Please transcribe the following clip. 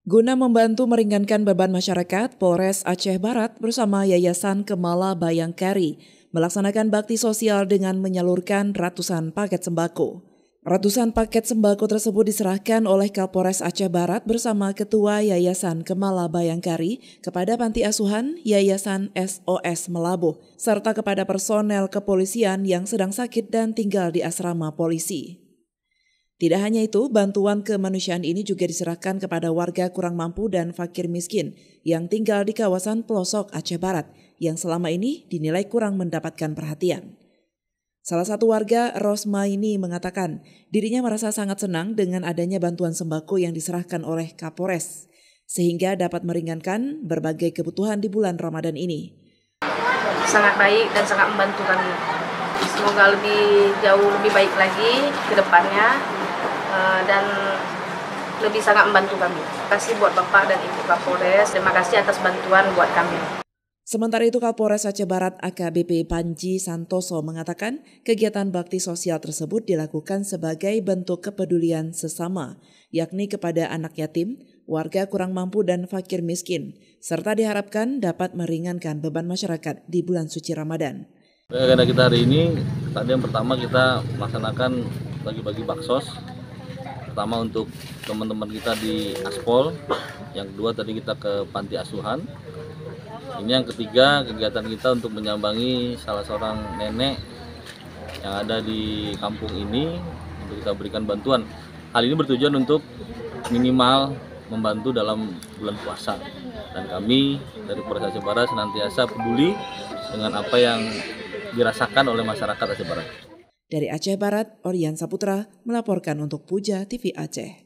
Guna membantu meringankan beban masyarakat, Polres Aceh Barat bersama Yayasan Kemala Bayangkari melaksanakan bakti sosial dengan menyalurkan ratusan paket sembako. Ratusan paket sembako tersebut diserahkan oleh Kapolres Aceh Barat bersama Ketua Yayasan Kemala Bayangkari kepada Panti Asuhan Yayasan SOS Melabuh, serta kepada personel kepolisian yang sedang sakit dan tinggal di asrama polisi. Tidak hanya itu, bantuan kemanusiaan ini juga diserahkan kepada warga kurang mampu dan fakir miskin yang tinggal di kawasan pelosok Aceh Barat yang selama ini dinilai kurang mendapatkan perhatian. Salah satu warga, Rosmaini, mengatakan dirinya merasa sangat senang dengan adanya bantuan sembako yang diserahkan oleh Kapolres, sehingga dapat meringankan berbagai kebutuhan di bulan Ramadan ini. Sangat baik dan sangat membantu kami. Semoga jauh lebih baik lagi ke depannya. Dan lebih sangat membantu kami. Terima kasih buat Bapak dan Ibu Kapolres. Terima kasih atas bantuan buat kami. Sementara itu, Kapolres Aceh Barat AKBP Panji Santoso mengatakan kegiatan bakti sosial tersebut dilakukan sebagai bentuk kepedulian sesama, yakni kepada anak yatim, warga kurang mampu dan fakir miskin, serta diharapkan dapat meringankan beban masyarakat di bulan suci Ramadan. Agenda kita hari ini, tadi yang pertama kita melaksanakan bagi-bagi baksos. Pertama untuk teman-teman kita di Aspol, yang kedua tadi kita ke Panti Asuhan. Ini yang ketiga kegiatan kita untuk menyambangi salah seorang nenek yang ada di kampung ini untuk kita berikan bantuan. Hal ini bertujuan untuk minimal membantu dalam bulan puasa. Dan kami dari Polres Aceh Barat senantiasa peduli dengan apa yang dirasakan oleh masyarakat Aceh Barat. Dari Aceh Barat, Orian Saputra melaporkan untuk Puja TV Aceh.